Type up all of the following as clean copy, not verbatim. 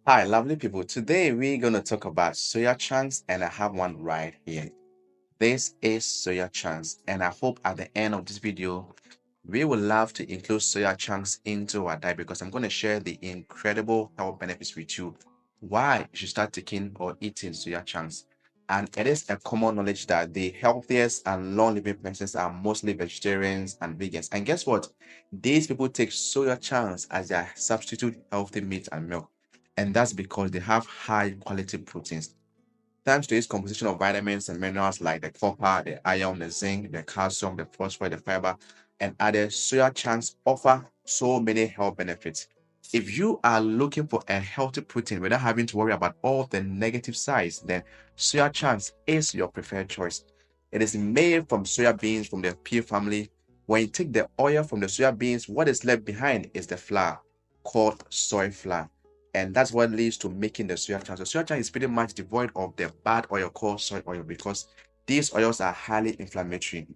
Hi, lovely people. Today we're going to talk about soya chunks, and I have one right here. This is soya chunks, and I hope at the end of this video, we will love to include soya chunks into our diet because I'm going to share the incredible health benefits with you. Why you should start taking or eating soya chunks. And it is a common knowledge that the healthiest and long living persons are mostly vegetarians and vegans. And guess what? These people take soya chunks as their substitute healthy meat and milk. And that's because they have high quality proteins. Thanks to its composition of vitamins and minerals like the copper, the iron, the zinc, the calcium, the phosphorus, the fiber, and others, soya chunks offer so many health benefits. If you are looking for a healthy protein without having to worry about all the negative sides, then soya chunks is your preferred choice. It is made from soya beans from the pea family. When you take the oil from the soya beans, what is left behind is the flour called soy flour. And that's what leads to making the soya chunks. So soya chunk is pretty much devoid of the bad oil called soy oil because these oils are highly inflammatory.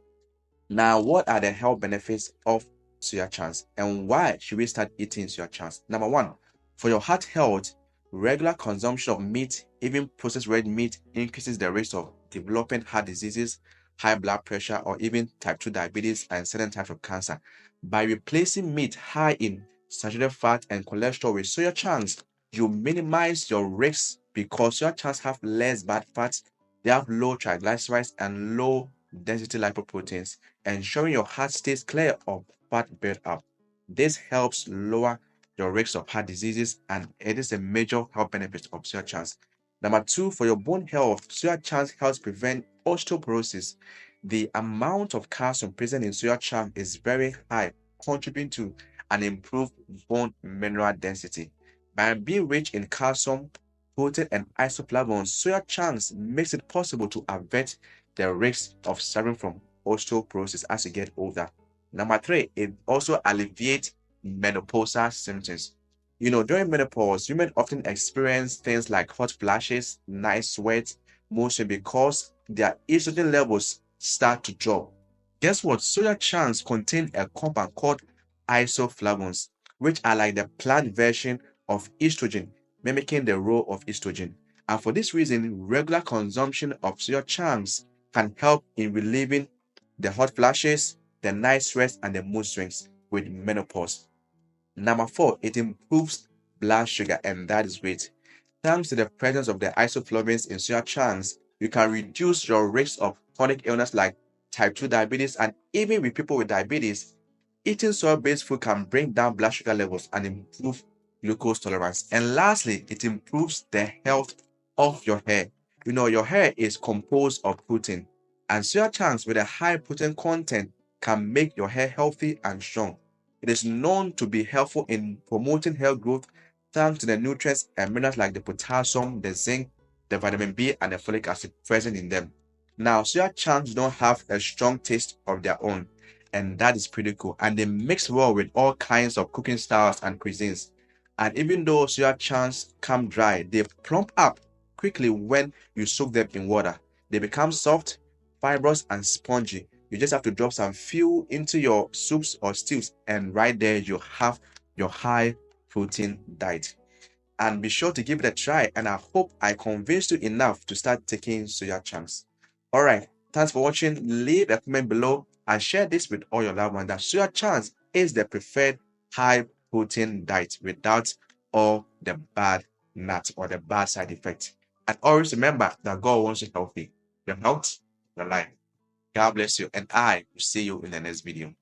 Now, what are the health benefits of soya chunks and why should we start eating soya chunks? Number one, for your heart health, regular consumption of meat, even processed red meat, increases the risk of developing heart diseases, high blood pressure, or even type 2 diabetes and certain types of cancer. By replacing meat high in saturated fat and cholesterol with soya chunks, you minimize your risks because soya chunks have less bad fats, they have low triglycerides and low density lipoproteins, ensuring your heart stays clear of fat buildup. This helps lower your risk of heart diseases, and it is a major health benefit of soya chunks. Number two, for your bone health, soya chunks helps prevent osteoporosis. The amount of calcium present in soya chunks is very high, contributing to an improved bone mineral density. By being rich in calcium, protein, and isoflavones, soya chunks makes it possible to avert the risk of suffering from osteoporosis as you get older. Number three, it also alleviates menopausal symptoms. During menopause, women often experience things like hot flashes, night sweat, motion because their estrogen levels start to drop. Guess what? Soya chunks contain a compound called isoflavones, which are like the plant version of estrogen, mimicking the role of estrogen. And for this reason, regular consumption of soya chunks can help in relieving the hot flashes, the night sweats, and the mood swings with menopause. Number four, it improves blood sugar, and that is great. Thanks to the presence of the isoflavones in soya chunks, you can reduce your risk of chronic illness like type 2 diabetes, and even with people with diabetes, eating soy-based food can bring down blood sugar levels and improve glucose tolerance. And lastly, it improves the health of your hair. Your hair is composed of protein, and soya chunks with a high protein content can make your hair healthy and strong. It is known to be helpful in promoting hair growth thanks to the nutrients and minerals like the potassium, the zinc, the vitamin B, and the folic acid present in them. Now, soya chunks don't have a strong taste of their own, and that is pretty cool. And they mix well with all kinds of cooking styles and cuisines. And even though soya chunks come dry, they plump up quickly when you soak them in water. They become soft, fibrous, and spongy. You just have to drop some fuel into your soups or stews, and right there you have your high protein diet. And be sure to give it a try, and I hope I convinced you enough to start taking soya chunks. All right, thanks for watching. Leave a comment below and share this with all your loved ones that soya chunks is the preferred high protein diet without all the bad nuts or the bad side effects. And always remember that God wants you healthy. Your health, your life. God bless you, and I will see you in the next video.